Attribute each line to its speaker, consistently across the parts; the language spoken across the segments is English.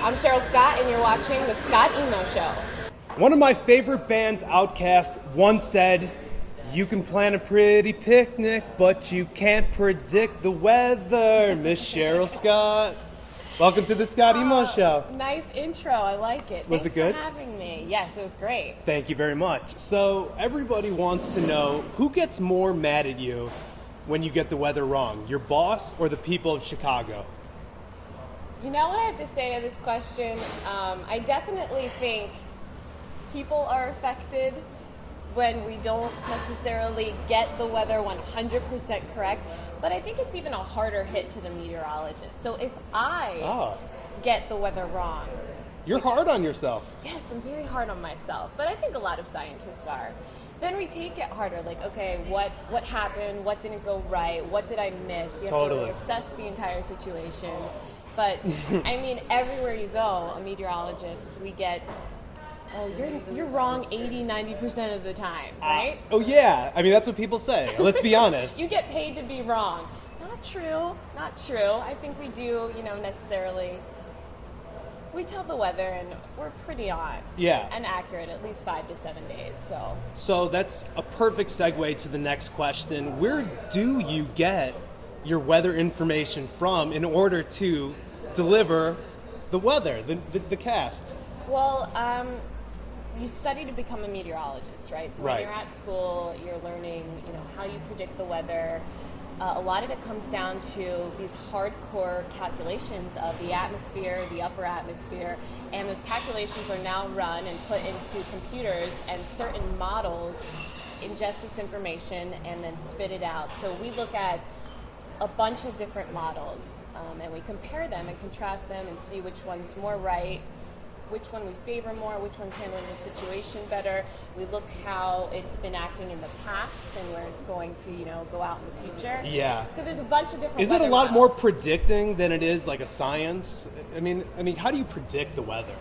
Speaker 1: I'm Cheryl Scott, and you're watching the Scott Emo Show.
Speaker 2: One of my favorite bands, Outkast, once said, "You can plan a pretty picnic, but you can't predict the weather." Miss Cheryl Scott, welcome to the Scott Emo Show.
Speaker 1: Nice intro. I like it.
Speaker 2: Was
Speaker 1: Thanks
Speaker 2: it good?
Speaker 1: for having me. Yes, it was great.
Speaker 2: Thank you very much. So everybody wants to know, who gets more mad at you when you get the weather wrong, your boss or the people of Chicago?
Speaker 1: You know what I have to say to this question? I definitely think people are affected when we don't necessarily get the weather 100% correct, but I think it's even a harder hit to the meteorologist. So if I get the weather wrong...
Speaker 2: You're hard on yourself.
Speaker 1: Yes, I'm very hard on myself, but I think a lot of scientists are. Then we take it harder, like, okay, what happened? What didn't go right? What did I miss? You have to assess the entire situation. But, I mean, everywhere you go, a meteorologist, we get, you're wrong 80-90% of the time, right?
Speaker 2: Oh, yeah. I mean, that's what people say. Let's be honest.
Speaker 1: You get paid to be wrong. Not true. I think we do, necessarily... We tell the weather, and we're pretty on and accurate, at least 5 to 7 days. So
Speaker 2: that's a perfect segue to the next question. Where do you get your weather information from in order to deliver the weather, the cast?
Speaker 1: Well, you study to become a meteorologist, right? So when you're at school, you're learning, how you predict the weather. A lot of it comes down to these hardcore calculations of the atmosphere, the upper atmosphere, and those calculations are now run and put into computers, and certain models ingest this information and then spit it out. So we look at a bunch of different models, and we compare them and contrast them and see which one's more right, which one we favor more, which one's handling the situation better. We look how it's been acting in the past and where it's going to, go out in the future.
Speaker 2: Yeah.
Speaker 1: So there's a bunch of different
Speaker 2: Is it a lot
Speaker 1: models.
Speaker 2: more predicting than it is like a science? I mean, how do you predict the weather?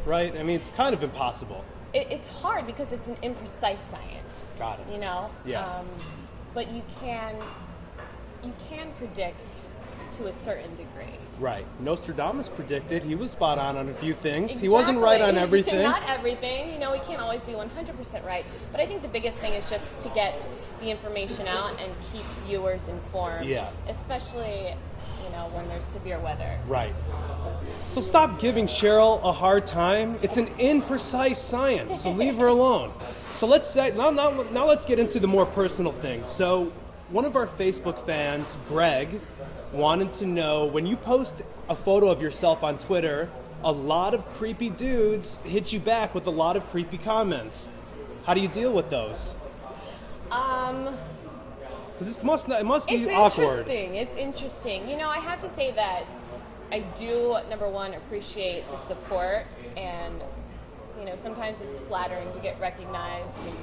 Speaker 2: Right? I mean, it's kind of impossible.
Speaker 1: It's hard because it's an imprecise science.
Speaker 2: Got it.
Speaker 1: Yeah. But you can predict to a certain degree.
Speaker 2: Right. Nostradamus predicted. He was spot on a few things.
Speaker 1: Exactly.
Speaker 2: He wasn't right on everything.
Speaker 1: Not everything. We can't always be 100% right. But I think the biggest thing is just to get the information out and keep viewers informed.
Speaker 2: Yeah.
Speaker 1: Especially, when there's severe weather.
Speaker 2: Right. So stop giving Cheryl a hard time. It's an imprecise science, so leave her alone. So let's say, now let's get into the more personal things. So one of our Facebook fans, Greg, wanted to know, when you post a photo of yourself on Twitter, a lot of creepy dudes hit you back with a lot of creepy comments. How do you deal with those? Because it must be awkward.
Speaker 1: It's interesting. I have to say that I do, number one, appreciate the support, and sometimes it's flattering to get recognized and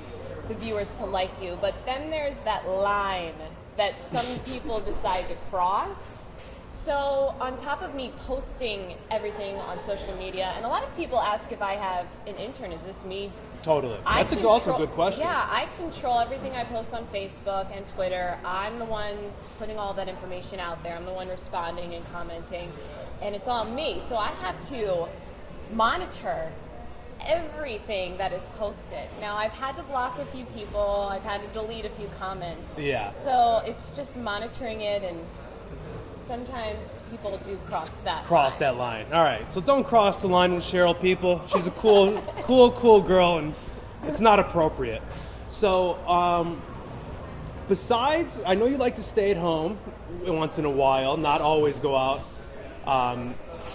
Speaker 1: the viewers to like you, but then there's that line that some people decide to cross. So on top of me posting everything on social media, and a lot of people ask if I have an intern, is this me?
Speaker 2: Totally. That's also a good question.
Speaker 1: Yeah, I control everything I post on Facebook and Twitter. I'm the one putting all that information out there. I'm the one responding and commenting, and it's all me. So I have to monitor everything that is posted. Now, I've had to block a few people. I've had to delete a few comments.
Speaker 2: Yeah.
Speaker 1: So it's just monitoring it, and sometimes people do cross that
Speaker 2: line. All right. So don't cross the line with Cheryl, people. She's a cool girl, and it's not appropriate. So, besides, I know you like to stay at home once in a while, not always go out.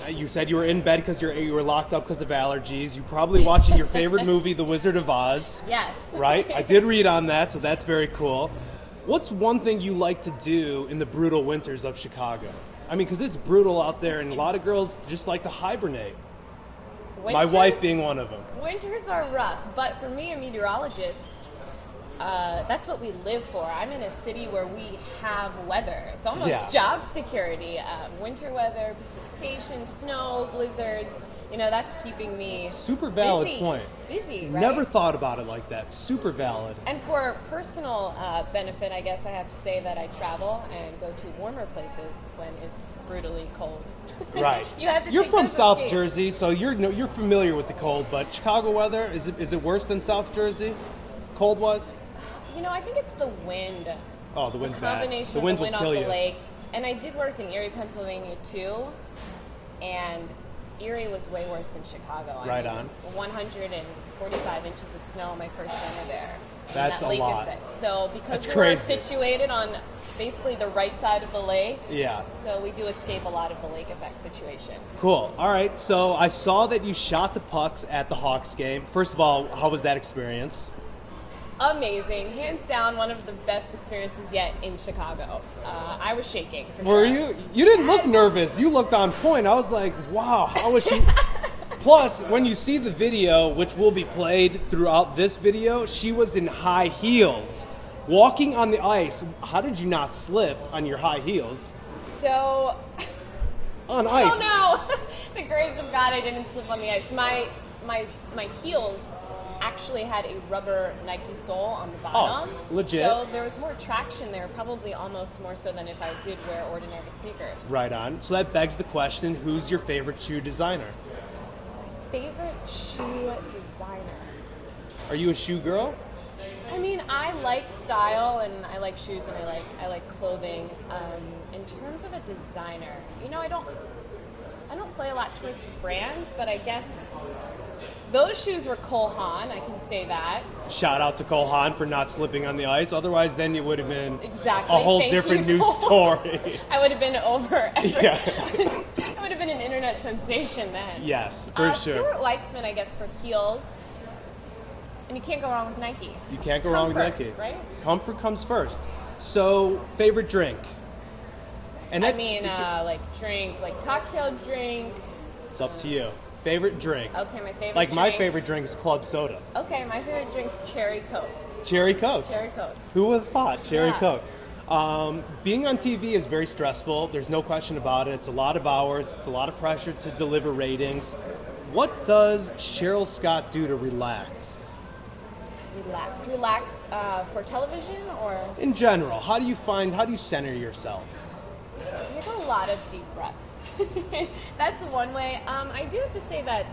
Speaker 2: You said you were in bed because you were locked up because of allergies. You're probably watching your favorite movie, The Wizard of Oz.
Speaker 1: Yes.
Speaker 2: Right? I did read on that, so that's very cool. What's one thing you like to do in the brutal winters of Chicago? I mean, because it's brutal out there, and a lot of girls just like to hibernate. My wife being one of them.
Speaker 1: Winters are rough, but for me, a meteorologist, that's what we live for. I'm in a city where we have weather. It's almost
Speaker 2: Yeah.
Speaker 1: job security. Winter weather, precipitation, snow, blizzards. That's keeping me
Speaker 2: Super valid
Speaker 1: busy.
Speaker 2: point.
Speaker 1: Busy, right?
Speaker 2: Never thought about it like that. Super valid.
Speaker 1: And for personal benefit, I guess I have to say that I travel and go to warmer places when it's brutally cold.
Speaker 2: Right.
Speaker 1: You have to
Speaker 2: You're
Speaker 1: take
Speaker 2: from
Speaker 1: those
Speaker 2: South
Speaker 1: escapes.
Speaker 2: Jersey, so you're familiar with the cold. But Chicago weather, is it worse than South Jersey? Cold was?
Speaker 1: I think it's the wind.
Speaker 2: Oh, the wind's bad.
Speaker 1: Combination
Speaker 2: The wind
Speaker 1: of the wind
Speaker 2: will
Speaker 1: off
Speaker 2: kill
Speaker 1: the
Speaker 2: you.
Speaker 1: lake. And I did work in Erie, Pennsylvania too. And Erie was way worse than Chicago.
Speaker 2: Right on.
Speaker 1: 145 inches of snow my first summer there. And
Speaker 2: That's
Speaker 1: that
Speaker 2: a
Speaker 1: lake
Speaker 2: lot.
Speaker 1: effect. So because
Speaker 2: That's
Speaker 1: we're
Speaker 2: crazy.
Speaker 1: situated on basically the right side of the lake,
Speaker 2: Yeah.
Speaker 1: so we do escape a lot of the lake effect situation.
Speaker 2: Cool. All right. So I saw that you shot the pucks at the Hawks game. First of all, how was that experience?
Speaker 1: Amazing. Hands down, one of the best experiences yet in Chicago. I was shaking. For
Speaker 2: Were
Speaker 1: sure.
Speaker 2: you? You didn't look
Speaker 1: Yes.
Speaker 2: nervous. You looked on point. I was like, wow, how was she? Plus, when you see the video, which will be played throughout this video, she was in high heels, walking on the ice. How did you not slip on your high heels
Speaker 1: So,
Speaker 2: on ice?
Speaker 1: oh no! The grace of God, I didn't slip on the ice. My heels actually had a rubber Nike sole on the bottom.
Speaker 2: Oh, legit.
Speaker 1: So there was more traction there, probably almost more so than if I did wear ordinary sneakers.
Speaker 2: Right on. So that begs the question: who's your favorite shoe designer?
Speaker 1: Favorite shoe designer?
Speaker 2: Are you a shoe girl?
Speaker 1: I mean, I like style and I like shoes and I like clothing. In terms of a designer, I don't play a lot towards the brands, but I guess those shoes were Cole Haan. I can say that.
Speaker 2: Shout out to Cole Haan for not slipping on the ice. Otherwise, then it would have been
Speaker 1: Exactly.
Speaker 2: a whole
Speaker 1: Thank
Speaker 2: different
Speaker 1: you,
Speaker 2: news
Speaker 1: Cole.
Speaker 2: story.
Speaker 1: I would have been over.
Speaker 2: Yeah.
Speaker 1: I would have been an internet sensation then.
Speaker 2: Yes, for sure.
Speaker 1: Stuart Weitzman, I guess, for heels. And you can't go wrong with Nike.
Speaker 2: You can't go wrong with
Speaker 1: Comfort,
Speaker 2: Nike.
Speaker 1: right?
Speaker 2: Comfort comes first. So, favorite drink? And
Speaker 1: I
Speaker 2: that-
Speaker 1: mean, like drink, like cocktail drink.
Speaker 2: it's up to you. Favorite drink?
Speaker 1: Okay, my favorite
Speaker 2: Like
Speaker 1: drink.
Speaker 2: my favorite drink is club soda.
Speaker 1: Okay, my favorite drink's Cherry Coke.
Speaker 2: Cherry Coke.
Speaker 1: Cherry Coke.
Speaker 2: Who would have thought? Cherry
Speaker 1: Yeah.
Speaker 2: Coke. Being on TV is very stressful. There's no question about it. It's a lot of hours. It's a lot of pressure to deliver ratings. What does Cheryl Scott do to relax?
Speaker 1: Relax for television or
Speaker 2: In general, how do you center yourself?
Speaker 1: take a lot of deep breaths. That's one way. I do have to say that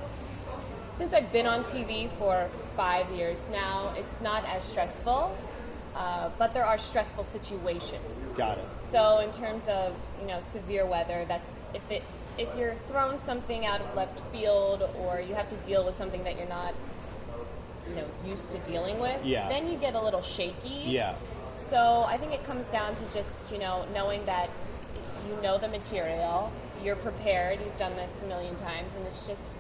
Speaker 1: since I've been on TV for 5 years now, it's not as stressful, but there are stressful situations.
Speaker 2: Got it.
Speaker 1: So in terms of severe weather, that's if you're thrown something out of left field or you have to deal with something that you're not used to dealing with,
Speaker 2: Yeah.
Speaker 1: then you get a little shaky.
Speaker 2: Yeah.
Speaker 1: So I think it comes down to just knowing that you know the material, you're prepared, you've done this a million times, and it's just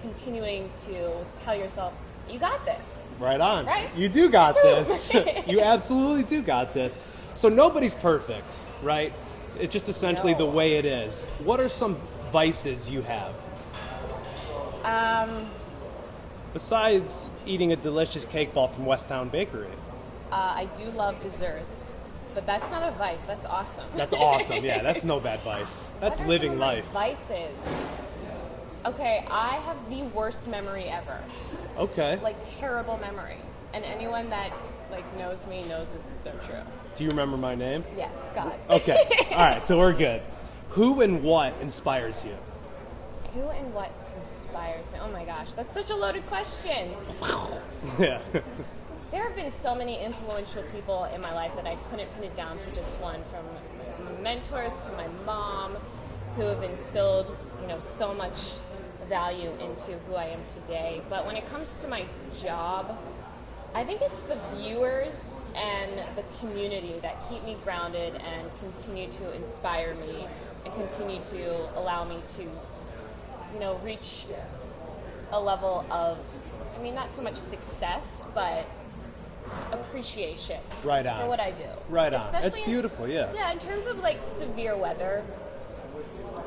Speaker 1: continuing to tell yourself you got this.
Speaker 2: Right on.
Speaker 1: Right?
Speaker 2: You do got
Speaker 1: Woo.
Speaker 2: this. You absolutely do got this. So nobody's perfect, right? It's just essentially the way it is. What are some vices you have? Besides eating a delicious cake ball from Westtown Bakery.
Speaker 1: I do love desserts, but that's not a vice. That's awesome.
Speaker 2: That's awesome. Yeah, that's no bad vice. That's
Speaker 1: What are
Speaker 2: living
Speaker 1: some of my
Speaker 2: life.
Speaker 1: Vices. Okay, I have the worst memory ever.
Speaker 2: Okay.
Speaker 1: Like terrible memory. And anyone that knows me knows this is so true.
Speaker 2: Do you remember my name?
Speaker 1: Yes, Scott.
Speaker 2: Okay. All right, so we're good. Who and what inspires you?
Speaker 1: Who and what inspires me? Oh my gosh, that's such a loaded question.
Speaker 2: Yeah.
Speaker 1: There have been so many influential people in my life that I couldn't pin it down to just one, from my mentors to my mom, who have instilled, so much value into who I am today. But when it comes to my job, I think it's the viewers and the community that keep me grounded and continue to inspire me and continue to allow me to, reach a level of, not so much success, but appreciation
Speaker 2: Right on.
Speaker 1: for what I do.
Speaker 2: Right on.
Speaker 1: Especially
Speaker 2: That's beautiful, yeah.
Speaker 1: Yeah, in terms of severe weather,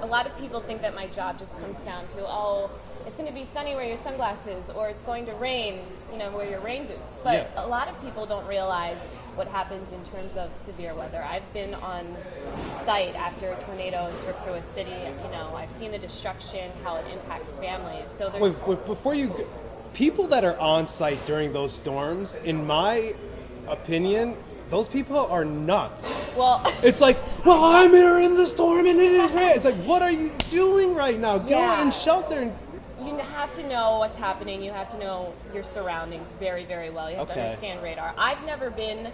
Speaker 1: a lot of people think that my job just comes down to, oh, it's going to be sunny, wear your sunglasses, or it's going to rain, wear your rain boots. But a lot of people don't realize what happens in terms of severe weather. I've been on site after a tornado has ripped through a city. I've seen the destruction, how it impacts families. So there's...
Speaker 2: Before you... People that are on site during those storms, in my opinion, those people are nuts.
Speaker 1: Well,
Speaker 2: it's like, well, I'm here in the storm and it is rain. It's like, what are you doing right now? Go and shelter.
Speaker 1: You have to know what's happening. You have to know your surroundings very, very well. You have to understand radar. I've never been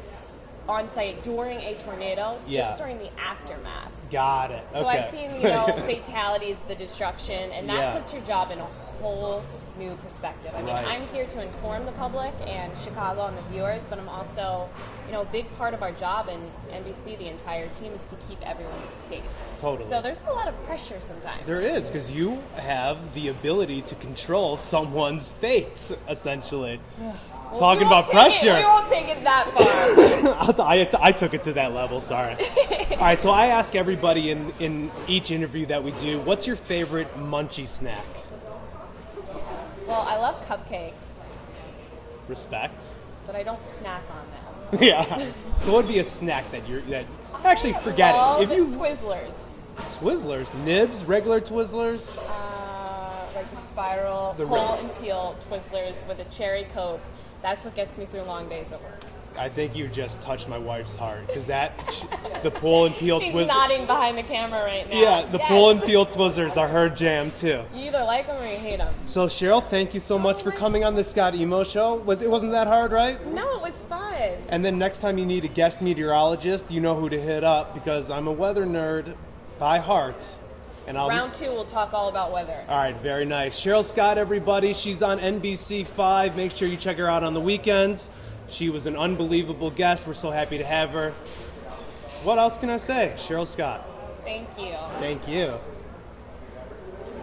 Speaker 1: on site during a tornado, just during the aftermath.
Speaker 2: Got it.
Speaker 1: So I've seen, fatalities, the destruction, and that puts your job in a whole new perspective. I mean, I'm here to inform the public and Chicago and the viewers, but I'm also, a big part of our job in NBC, the entire team, is to keep everyone safe.
Speaker 2: Totally.
Speaker 1: So there's a lot of pressure sometimes.
Speaker 2: There is, because you have the ability to control someone's fate, essentially. Talking about pressure.
Speaker 1: We won't take it that far.
Speaker 2: I took it to that level, sorry. All right, so I ask everybody in each interview that we do, what's your favorite munchie snack?
Speaker 1: Well, I love cupcakes.
Speaker 2: Respect.
Speaker 1: But I don't snack on them.
Speaker 2: Yeah. So what would be a snack that actually forget it. If you
Speaker 1: Twizzlers.
Speaker 2: Twizzlers, nibs, regular Twizzlers.
Speaker 1: Like the spiral, pull and peel Twizzlers with a cherry Coke. That's what gets me through long days at work.
Speaker 2: I think you just touched my wife's heart, because the pull and peel Twizzlers.
Speaker 1: She's nodding behind the camera right now.
Speaker 2: Yeah, the pull and peel Twizzlers are her jam too.
Speaker 1: You either like them or you hate them.
Speaker 2: So Cheryl, thank you so much for coming on the Scott Emo Show. It wasn't that hard, right?
Speaker 1: No, it was fun.
Speaker 2: And then next time you need a guest meteorologist, you know who to hit up, because I'm a weather nerd by heart. And
Speaker 1: Round 2, we'll talk all about weather.
Speaker 2: All right, very nice. Cheryl Scott, everybody. She's on NBC5. Make sure you check her out on the weekends. She was an unbelievable guest. We're so happy to have her. What else can I say? Cheryl Scott.
Speaker 1: Thank you.
Speaker 2: Thank you.